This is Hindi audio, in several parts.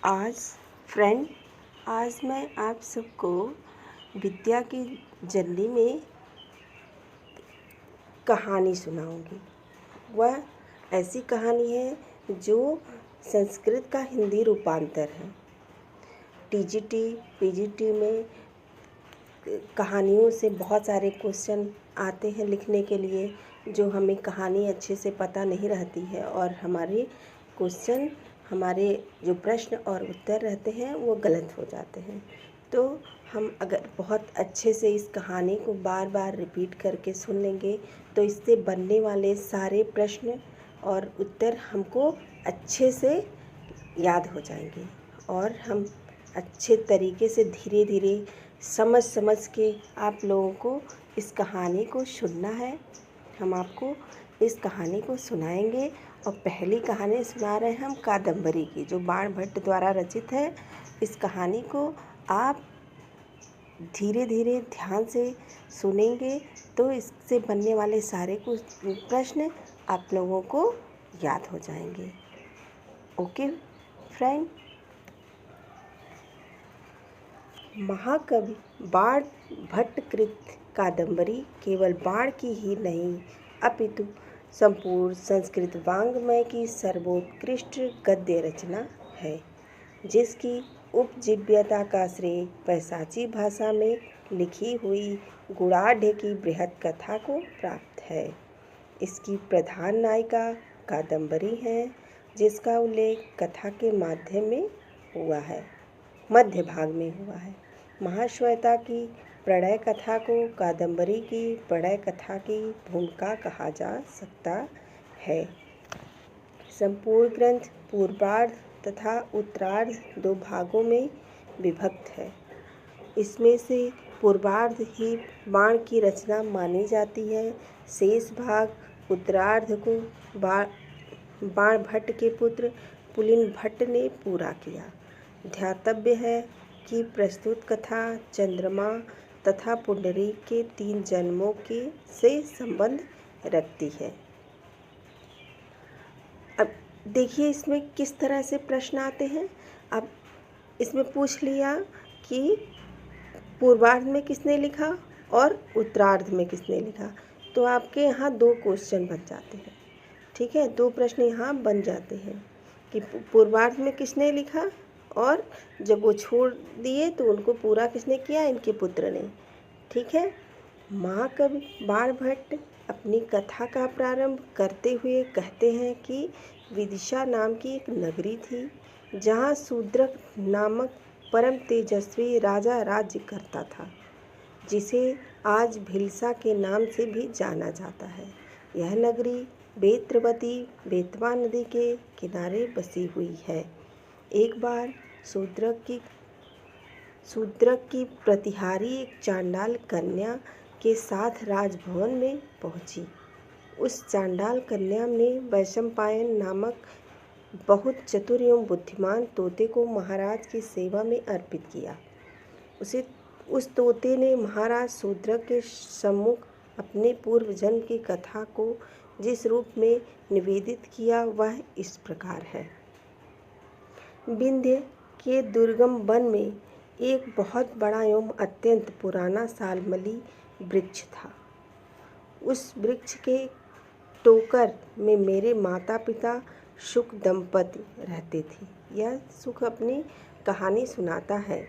आज फ्रेंड आज मैं आप सबको विद्या की जर्नी में कहानी सुनाऊंगी। वह ऐसी कहानी है जो संस्कृत का हिंदी रूपांतर है। टीजीटी पीजीटी में कहानियों से बहुत सारे क्वेश्चन आते हैं लिखने के लिए, जो हमें कहानी अच्छे से पता नहीं रहती है और हमारे जो प्रश्न और उत्तर रहते हैं वो गलत हो जाते हैं। तो हम अगर बहुत अच्छे से इस कहानी को बार बार रिपीट करके सुन लेंगे तो इससे बनने वाले सारे प्रश्न और उत्तर हमको अच्छे से याद हो जाएंगे और हम अच्छे तरीके से धीरे धीरे समझ के आप लोगों को इस कहानी को सुनना है। हम आपको इस कहानी को सुनाएंगे और पहली कहानी सुना रहे हैं हम कादम्बरी की, जो बाणभट्ट द्वारा रचित है। इस कहानी को आप धीरे धीरे ध्यान से सुनेंगे तो इससे बनने वाले सारे कुछ प्रश्न आप लोगों को याद हो जाएंगे। Okay friend. महाकवि बाणभट्ट कृत कादम्बरी केवल बाण की ही नहीं अपितु संपूर्ण संस्कृत वाङ्मय की सर्वोत्कृष्ट गद्य रचना है, जिसकी उपजीव्यता का श्रेय पैशाची भाषा में लिखी हुई गुणाढ़ की बृहत् कथा को प्राप्त है। इसकी प्रधान नायिका कादम्बरी है, जिसका उल्लेख कथा के मध्य भाग में हुआ है। महाश्वेता की प्रणय कथा को कादम्बरी की प्रणय कथा की भूमिका कहा जा सकता है। संपूर्ण ग्रंथ पूर्वार्ध तथा उत्तरार्ध दो भागों में विभक्त है। इसमें से पूर्वार्ध ही बाण की रचना मानी जाती है। शेष भाग उत्तरार्ध को बाणभट्ट के पुत्र पुलिन भट्ट ने पूरा किया। ध्यातव्य है कि प्रस्तुत कथा चंद्रमा तथा पुंडरीक के 3 जन्मों से संबंध रखती है। अब देखिए इसमें किस तरह से प्रश्न आते हैं। अब इसमें पूछ लिया कि पूर्वार्ध में किसने लिखा और उत्तरार्ध में किसने लिखा, तो आपके यहाँ 2 क्वेश्चन बन जाते हैं। ठीक है, 2 प्रश्न यहाँ बन जाते हैं कि पूर्वार्ध में किसने लिखा और जब वो छोड़ दिए तो उनको पूरा किसने किया, इनके पुत्र ने। ठीक है। महाकवि बाणभट्ट अपनी कथा का प्रारंभ करते हुए कहते हैं कि विदिशा नाम की एक नगरी थी, जहाँ शूद्रक नामक परम तेजस्वी राजा राज्य करता था, जिसे आज भिलसा के नाम से भी जाना जाता है। यह नगरी बेत्रवती बेतवा नदी के किनारे बसी हुई है। एक बार शूद्रक की प्रतिहारी एक चांडाल कन्या के साथ राजभवन में पहुंची। उस चांडाल कन्या ने वैशंपायन नामक बहुत चतुर एवं बुद्धिमान तोते को महाराज की सेवा में अर्पित किया। उस तोते ने महाराज शूद्रक के सम्मुख अपने पूर्व जन्म की कथा को जिस रूप में निवेदित किया वह इस प्रकार है। विंध्य के दुर्गम वन में एक बहुत बड़ा एवं अत्यंत पुराना सालमली वृक्ष था। उस वृक्ष के टोकर में मेरे माता पिता शुक दंपति रहते थे। यह सुख अपनी कहानी सुनाता है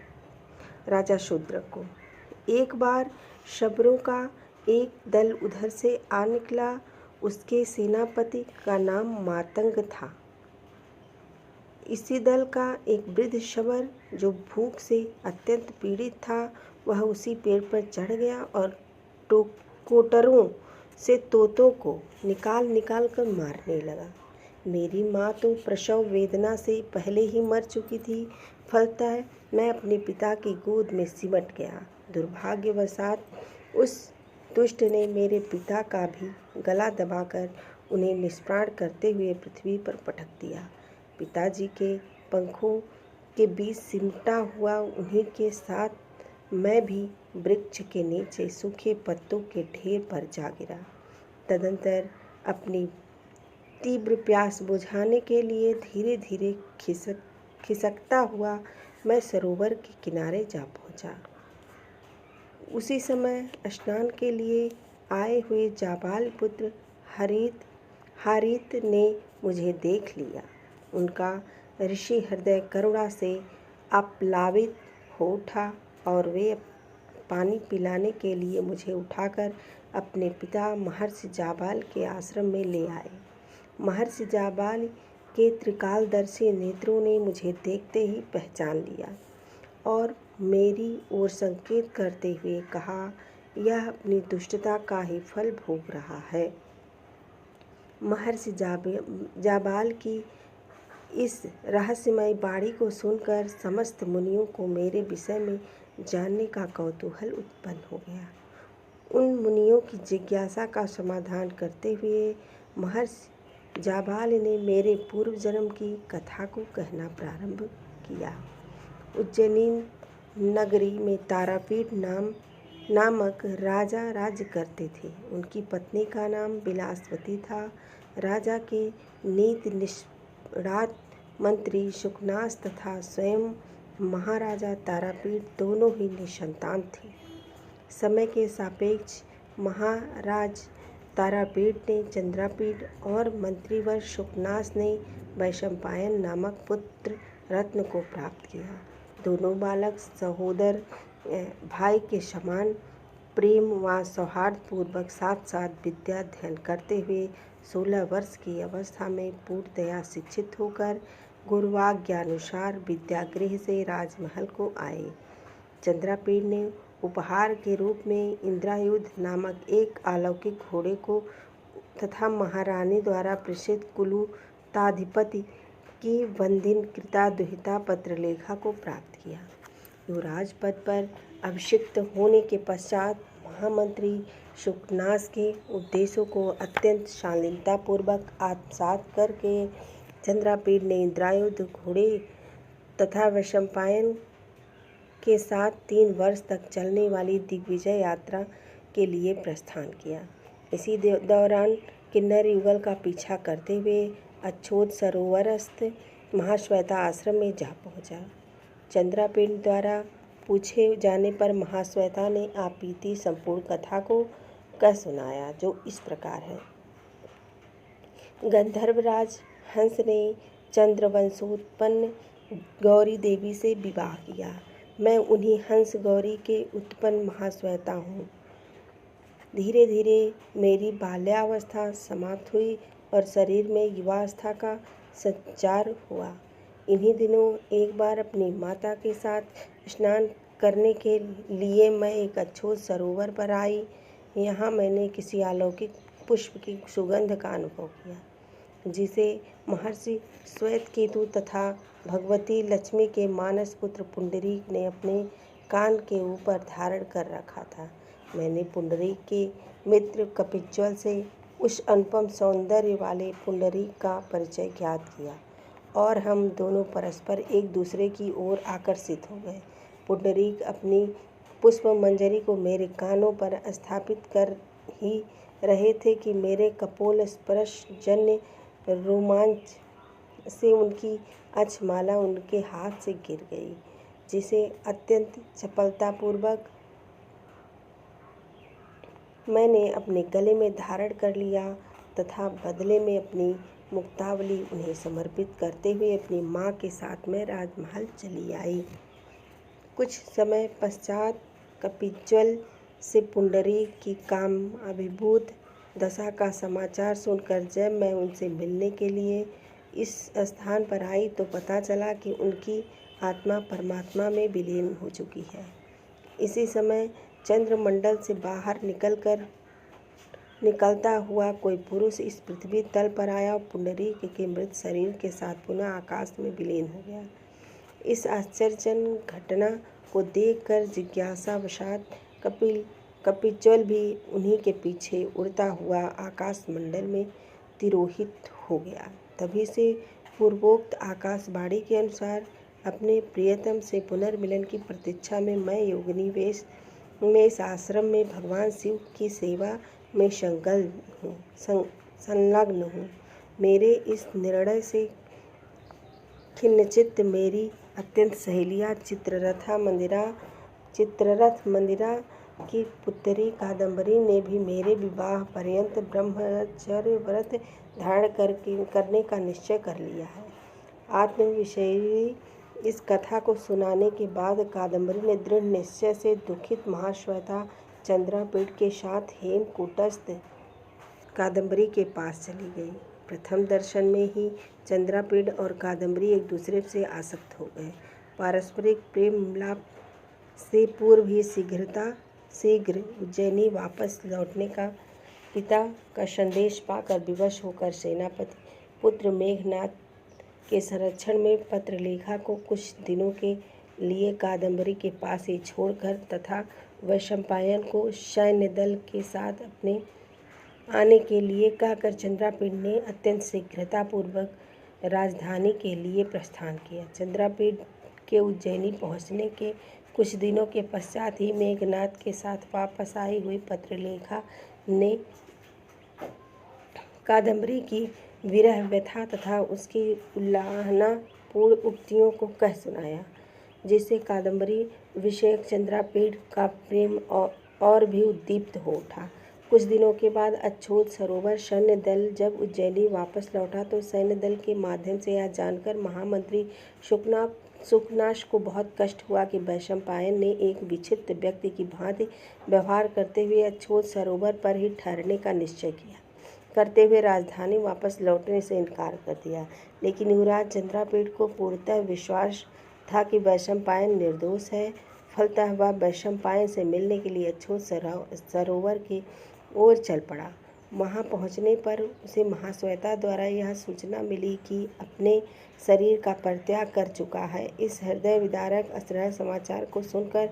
राजा शूद्रक को। एक बार शबरों का एक दल उधर से आ निकला। उसके सेनापति का नाम मातंग था। इसी दल का एक वृद्ध शबर, जो भूख से अत्यंत पीड़ित था, वह उसी पेड़ पर चढ़ गया और कोटरों से तोतों को निकाल कर मारने लगा। मेरी माँ तो प्रसव वेदना से पहले ही मर चुकी थी। फलतः मैं अपने पिता की गोद में सिमट गया। दुर्भाग्यवशात उस दुष्ट ने मेरे पिता का भी गला दबाकर उन्हें निष्प्राण करते हुए पृथ्वी पर पटक दिया। पिताजी के पंखों के बीच सिमटा हुआ उन्हीं के साथ मैं भी वृक्ष के नीचे सूखे पत्तों के ढेर पर जा गिरा। तदंतर अपनी तीव्र प्यास बुझाने के लिए धीरे धीरे खिसकता हुआ मैं सरोवर के किनारे जा पहुंचा। उसी समय स्नान के लिए आए हुए जाबाल पुत्र हारित ने मुझे देख लिया। उनका ऋषि हृदय करुणा से आप्लावित हो उठा और वे पानी पिलाने के लिए मुझे उठाकर अपने पिता महर्षि जाबाल के आश्रम में ले आए। महर्षि जाबाल के त्रिकालदर्शी नेत्रों ने मुझे देखते ही पहचान लिया और मेरी ओर संकेत करते हुए कहा, यह अपनी दुष्टता का ही फल भोग रहा है। महर्षि जाबाल की इस रहस्यमय वाणी को सुनकर समस्त मुनियों को मेरे विषय में जानने का कौतूहल उत्पन्न हो गया। उन मुनियों की जिज्ञासा का समाधान करते हुए महर्षि जाबाल ने मेरे पूर्व जन्म की कथा को कहना प्रारंभ किया। उज्जैनी नगरी में तारापीठ नामक राजा राज्य करते थे। उनकी पत्नी का नाम बिलासवती था। राजा के नीति निष्णात मंत्री शुकनास तथा स्वयं महाराजा तारापीठ दोनों ही निसंतान थे। समय के सापेक्ष महाराज तारापीठ ने चंद्रापीठ और मंत्रीवर शुकनास ने वैशंपायन नामक पुत्र रत्न को प्राप्त किया। दोनों बालक सहोदर भाई के समान प्रेम व सौहार्द पूर्वक साथ साथ विद्या अध्ययन करते हुए 16 वर्ष की अवस्था में पूर्णतया शिक्षित होकर गुरुवाज्ञानुसार विद्यागृह से राजमहल को आए। चंद्रापीठ ने उपहार के रूप में इंद्रायुध नामक एक अलौकिक घोड़े को तथा महारानी द्वारा प्रेषित कुलुताधिपति की वंदिन कृता दुहिता पत्रलेखा को प्राप्त किया। युवराज पद पर अभिषिक्त होने के पश्चात महामंत्री शुकनास के उद्देश्यों को अत्यंत शालीनतापूर्वक आत्मसात करके चंद्रापीठ ने इंद्रायुध घोड़े तथा वैशंपायन के साथ 3 वर्ष तक चलने वाली दिग्विजय यात्रा के लिए प्रस्थान किया। इसी दौरान किन्नर युगल का पीछा करते हुए अच्छोत सरोवरस्थ महाश्वेता आश्रम में जा पहुंचा। चंद्रापीठ द्वारा पूछे जाने पर महाश्वेता ने आपीती संपूर्ण कथा को कह सुनाया, जो इस प्रकार है। गंधर्वराज हंस ने चंद्रवंशोत्पन्न गौरी देवी से विवाह किया। मैं उन्हीं हंस गौरी के उत्पन्न महाश्वेता हूँ। धीरे धीरे मेरी बाल्यावस्था समाप्त हुई और शरीर में युवावस्था का संचार हुआ। इन्हीं दिनों एक बार अपनी माता के साथ स्नान करने के लिए मैं एक अच्छोत सरोवर पर आई। यहाँ मैंने किसी अलौकिक पुष्प की सुगंध का अनुभव किया, जिसे महर्षि श्वेतकेतु तथा भगवती लक्ष्मी के मानस पुत्र पुंडरीक ने अपने कान के ऊपर धारण कर रखा था। मैंने पुंडरीक के मित्र कपिज्वल से उस अनुपम सौंदर्य वाले पुंडरीक का परिचय ज्ञात किया और हम दोनों परस्पर एक दूसरे की ओर आकर्षित हो गए। पुंडरीक अपनी पुष्प मंजरी को मेरे कानों पर स्थापित कर ही रहे थे कि मेरे कपोल स्पर्श जन्य रोमांच से उनकी अक्षमाला उनके हाथ से गिर गई, जिसे अत्यंत चपलतापूर्वक मैंने अपने गले में धारण कर लिया तथा बदले में अपनी मुक्तावली उन्हें समर्पित करते हुए अपनी माँ के साथ मैं राजमहल चली आई। कुछ समय पश्चात कपिज्वल से पुंडरीक की काम अभिभूत दशा का समाचार सुनकर जब मैं उनसे मिलने के लिए इस स्थान पर आई तो पता चला कि उनकी आत्मा परमात्मा में विलीन हो चुकी है। इसी समय चंद्रमंडल से बाहर निकलता हुआ कोई पुरुष इस पृथ्वी तल पर आया और पुंडरीक के मृत शरीर के साथ पुनः आकाश में विलीन हो गया। इस आश्चर्यजनक घटना को देखकर जिज्ञासावशात कपिज्वल भी उन्हीं के पीछे उड़ता हुआ आकाश मंडल में तिरोहित हो गया। तभी से पूर्वोक्त आकाशवाणी के अनुसार अपने प्रियतम से पुनर्मिलन की प्रतीक्षा में मैं योगिनी वेश में इस आश्रम में भगवान शिव की सेवा में संलग्न हूँ। मेरे इस निर्णय से खिन्नचित्त मेरी अत्यंत सहेलिया चित्ररथ मंदिरा की पुत्री कादम्बरी ने भी मेरे विवाह पर्यंत ब्रह्मचर्य व्रत धारण करने का निश्चय कर लिया है। आत्मविषयी इस कथा को सुनाने के बाद कादम्बरी ने दृढ़ निश्चय से दुखित महाश्वेता चंद्रापीठ के साथ हेमकूटस्थ कादम्बरी के पास चली गई। प्रथम दर्शन में ही चंद्रापीठ और कादम्बरी एक दूसरे से आसक्त हो गए। पारस्परिक प्रेम मिलाप से पूर्व ही शीघ्र उज्जैनी वापस लौटने का पिता का संदेश पाकर विवश होकर सेनापति पुत्र मेघनाथ के संरक्षण में पत्रलेखा को कुछ दिनों के लिए कादम्बरी के पास ही छोड़कर तथा वैशंपायन को सैन्य दल के साथ अपने आने के लिए कहकर चंद्रापीठ ने अत्यंत शीघ्रतापूर्वक राजधानी के लिए प्रस्थान किया। चंद्रापीठ के उज्जैनी पहुंचने के कुछ दिनों के पश्चात ही मेघनाथ के साथ वापस आई हुई पत्रलेखा ने कादम्बरी की विरह व्यथा तथा उसकी उल्लाहनापूर्ण उक्तियों को कह सुनाया, जिससे कादम्बरी विषयक चंद्रापीठ का प्रेम और भी उद्दीप्त हो उठा। कुछ दिनों के बाद अछूत सरोवर सैन्य दल जब उज्जैनी वापस लौटा तो सैन्य दल के माध्यम से यह जानकर महामंत्री सुखनाश को बहुत कष्ट हुआ कि वैशंपायन ने एक विचित्र व्यक्ति की भांति व्यवहार करते हुए अछूत सरोवर पर ही ठहरने का निश्चय करते हुए राजधानी वापस लौटने से इनकार कर दिया। लेकिन युवराज चंद्रापीठ को पूर्णतः विश्वास था कि वैशंपायन निर्दोष है। फलतः वह वैशंपायन से मिलने के लिए अछूत सरोवर की ओर चल पड़ा। वहां पहुंचने पर उसे महाश्वेता द्वारा यह सूचना मिली कि अपने शरीर का परित्याग कर चुका है। इस हृदय विदारक असह्य समाचार को सुनकर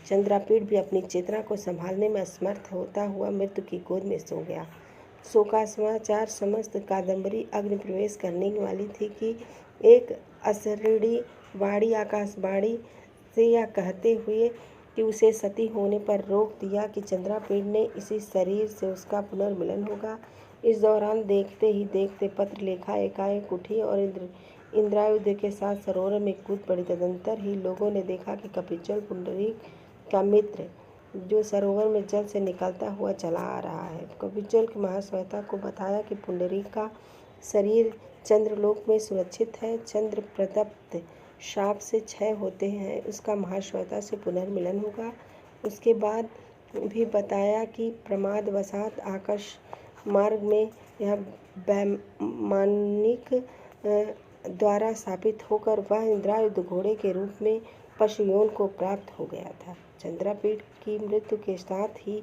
चंद्रापीठ भी अपनी चेतना को संभालने में असमर्थ होता हुआ मृत्यु की गोद में सो गया। सो का समाचार समस्त कादम्बरी अग्नि प्रवेश करने वाली थी कि एक अशरीरी वाणी आकाशवाणी से यह कहते हुए कि उसे सती होने पर रोक दिया कि चंद्रापीठ ने इसी शरीर से उसका पुनर्मिलन होगा। इस दौरान देखते ही देखते पत्रलेखा एकाएक उठी और इंद्रायुध के साथ सरोवर में कूद पड़ी। तदंतर ही लोगों ने देखा कि कपिचल पुंडरीक का मित्र जो सरोवर में जल से निकलता हुआ चला आ रहा है। कपिचल की महाश्वेता को बताया कि पुंडरीक का शरीर चंद्रलोक में सुरक्षित है। चंद्र प्रदत्त शाप से क्षय होते हैं उसका महाश्वेता से पुनर्मिलन होगा। उसके बाद भी बताया कि प्रमादवशात आकाश मार्ग में यह वैमानिक द्वारा स्थापित होकर वह इंद्रायुध घोड़े के रूप में पशुयोन को प्राप्त हो गया था। चंद्रापीठ की मृत्यु के साथ ही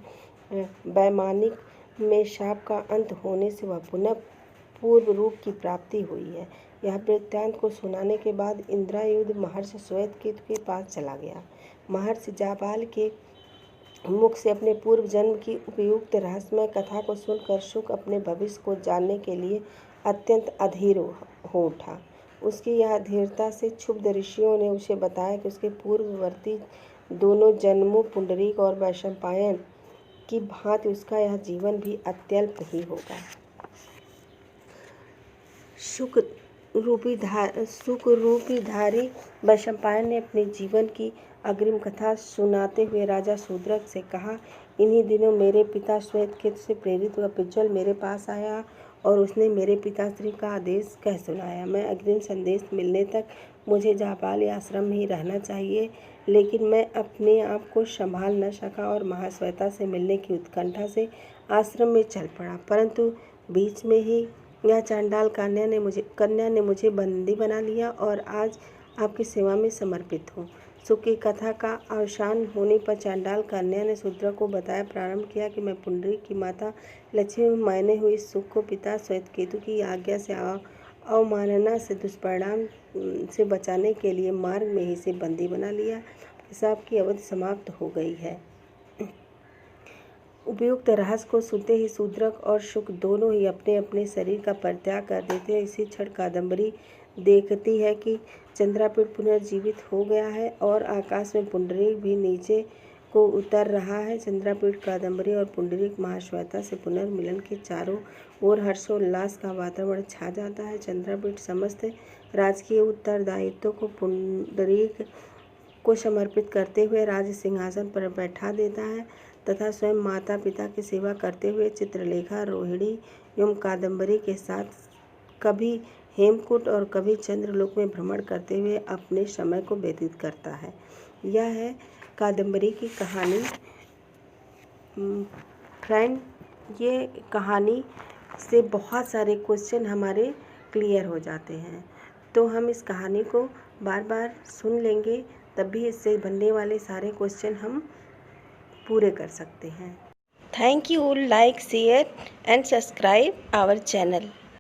वैमानिक में शाप का अंत होने से वह पुनः पूर्व रूप की प्राप्ति हुई है। यह वृत्तांत को सुनाने के बाद इंद्रायुध महर्षि श्वेतकेतु के पास चला गया। महर्षि जाबाल के मुख से अपने पूर्व जन्म की उपयुक्त रहस्यमय कथा को सुनकर शुक अपने भविष्य को जानने के लिए अत्यंत अधीर हो उठा। उसकी यह अधीरता से क्षुब्ध ऋषियों ने उसे बताया कि उसके पूर्ववर्ती दोनों जन्मों पुंडरीक और वैशंपायन की भांति उसका यह जीवन भी अत्यल्प ही होगा। सुख रूपीधारी वैशंपायन ने अपने जीवन की अग्रिम कथा सुनाते हुए राजा शूद्रक से कहा, इन्हीं दिनों मेरे पिता श्वेतकेतु से प्रेरित हुआ पिज्जल मेरे पास आया और उसने मेरे पिताश्री का आदेश कह सुनाया। मैं अग्रिम संदेश मिलने तक मुझे जाबाल आश्रम में ही रहना चाहिए, लेकिन मैं अपने आप को संभाल न सका और महाश्वेता से मिलने की उत्कंठा से आश्रम में चल पड़ा। परंतु बीच में ही यह चांडाल कन्या ने मुझे बंदी बना लिया और आज आपकी सेवा में समर्पित हूँ। सुख की कथा का अवसान होने पर चांडाल कन्या ने शूद्रक को बताया प्रारंभ किया कि मैं पुंडरीक की माता लक्ष्मी में मायने हुई सुख को पिता श्वेतकेतु की आज्ञा से अवमानना से दुष्परिणाम से बचाने के लिए मार्ग में ही से बंदी बना लिया। हिसाब की अवधि समाप्त हो गई है। उपयुक्त रहस्य को सुनते ही शूद्रक और शुक दोनों ही अपने अपने शरीर का परित्याग कर देते हैं। इसी क्षण कादम्बरी देखती है कि चंद्रापीठ पुनर्जीवित हो गया है और आकाश में पुंडरीक भी नीचे को उतर रहा है। चंद्रपीठ कादम्बरी और पुंडरीक महाश्वेता से पुनर्मिलन के चारों ओर हर्षोल्लास का वातावरण छा जाता है। चंद्रपीठ समस्त राजकीय उत्तरदायित्व को पुंडरीक को समर्पित करते हुए राज सिंहासन पर बैठा देता है तथा स्वयं माता पिता की सेवा करते हुए चित्रलेखा, रोहिणी एवं कादम्बरी के साथ कभी हेमकूट और कभी चंद्रलोक में भ्रमण करते हुए अपने समय को व्यतीत करता है। यह है कादम्बरी की कहानी। फ्रेंड, ये कहानी से बहुत सारे क्वेश्चन हमारे क्लियर हो जाते हैं, तो हम इस कहानी को बार बार सुन लेंगे, तब भी इससे बनने वाले सारे क्वेश्चन हम पूरे कर सकते हैं। Thank you. Like, share and subscribe our channel.